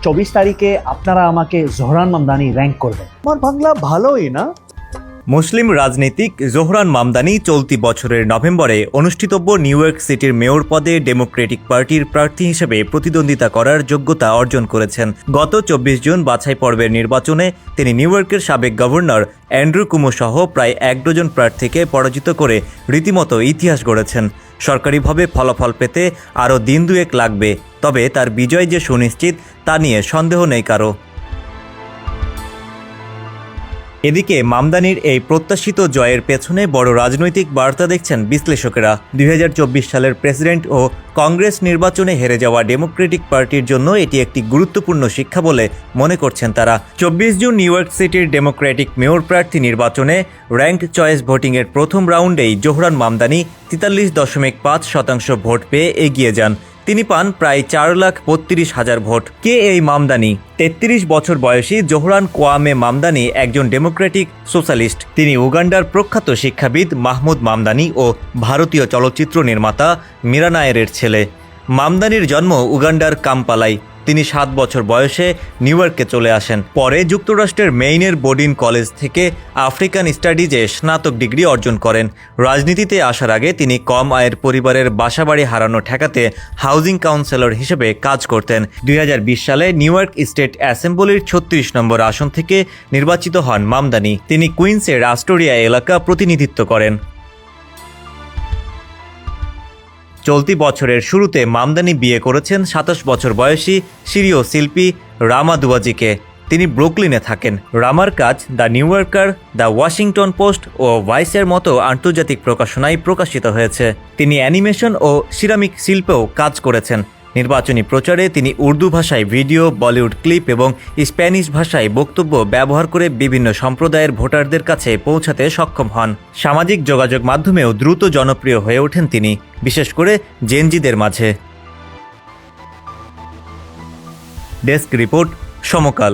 24 তারিখে আপনারা আমাকে জোহরান মামদানি র্যাঙ্ক করবেন। আমার বাংলা ভালোই না। মুসলিম রাজনীতিক জোহরান মামদানি চলতি বছরের নভেম্বরে অনুষ্ঠিতব্য নিউ ইয়র্ক সিটির মেয়র পদে ডেমোক্রেটিক পার্টির প্রার্থী হিসেবে প্রতিদ্বন্দ্বিতা করার যোগ্যতা অর্জন করেছেন। গত 24 জুন বাছাই পর্বের নির্বাচনে তিনি নিউ ইয়র্কের সাবেক গভর্নর অ্যান্ড্রু কুমো সহ প্রায় 1 ডজন প্রার্থীকে পরাজিত করে রীতিমতো ইতিহাস গড়েছেন। সরকারিভাবে ফলাফল পেতে আরও দিন দুয়েক লাগবে, তবে তার বিজয় যে সুনিশ্চিত তা নিয়ে সন্দেহ নেই কারো। এদিকে মামদানির এই প্রত্যাশিত জয়ের পেছনে বড় রাজনৈতিক বার্তা দেখছেন বিশ্লেষকেরা। 2024 সালের প্রেসিডেন্ট ও কংগ্রেস নির্বাচনে হেরে যাওয়া ডেমোক্রেটিক পার্টির জন্য এটি একটি গুরুত্বপূর্ণ শিক্ষা বলে মনে করছেন তারা। 24 জুন নিউ ইয়র্ক সিটির ডেমোক্রেটিক মেয়র প্রার্থী নির্বাচনে র্যাঙ্কড চয়েস ভোটিংয়ের প্রথম রাউন্ডেই জোহরান মামদানি 43.5% ভোট পেয়ে এগিয়ে যান। তিনি পান প্রায় 4,32,000 ভোট। কে এই মামদানি? 33 বছর বয়সী জোহরান কোয়ামে মামদানি একজন ডেমোক্রেটিক সোশ্যালিস্ট। তিনি উগান্ডার প্রখ্যাত শিক্ষাবিদ মাহমুদ মামদানি ও ভারতীয় চলচ্চিত্র নির্মাতা মীরা নায়ারের ছেলে। মামদানির জন্ম উগান্ডার কাম্পালায়। তিনি 7 বছর বয়সে নিউ ইয়র্কে চলে আসেন। পরে যুক্তরাষ্ট্রের মেইনের বোডিন কলেজ থেকে আফ্রিকান স্টাডিজে স্নাতক ডিগ্রি অর্জন করেন। রাজনীতিতে আসার আগে তিনি কম আয়ের পরিবারের বাসাবাড়ি হারানো ঠেকাতে হাউজিং কাউন্সিলর হিসেবে কাজ করতেন। 2020 সালে নিউ ইয়র্ক স্টেট অ্যাসেম্বলির 36 নম্বর আসন থেকে নির্বাচিত হন মামদানি। তিনি কুইন্সের আস্টোরিয়া এলাকা প্রতিনিধিত্ব করেন। চলতি বছরের শুরুতে মামদানি বিয়ে করেছেন 27 বছর বয়সী সিরীয় শিল্পী রামা দুয়াজিকে। তিনি ব্রুকলিনে থাকেন। রামার কাজ the New Yorker, the Washington Post ও ভাইসের মতো আন্তর্জাতিক প্রকাশনায় প্রকাশিত হয়েছে। তিনি অ্যানিমেশন ও সিরামিক শিল্পেও কাজ করেছেন। নির্বাচনী প্রচারে তিনি উর্দু ভাষায় ভিডিও, বলিউড ক্লিপ এবং স্প্যানিশ ভাষায় বক্তব্য ব্যবহার করে বিভিন্ন সম্প্রদায়ের ভোটারদের কাছে পৌঁছাতে সক্ষম হন। সামাজিক যোগাযোগ মাধ্যমেও দ্রুত জনপ্রিয় হয়ে ওঠেন তিনি, বিশেষ করে জেনজিদের মাঝে। ডেস্ক রিপোর্ট, সমকাল।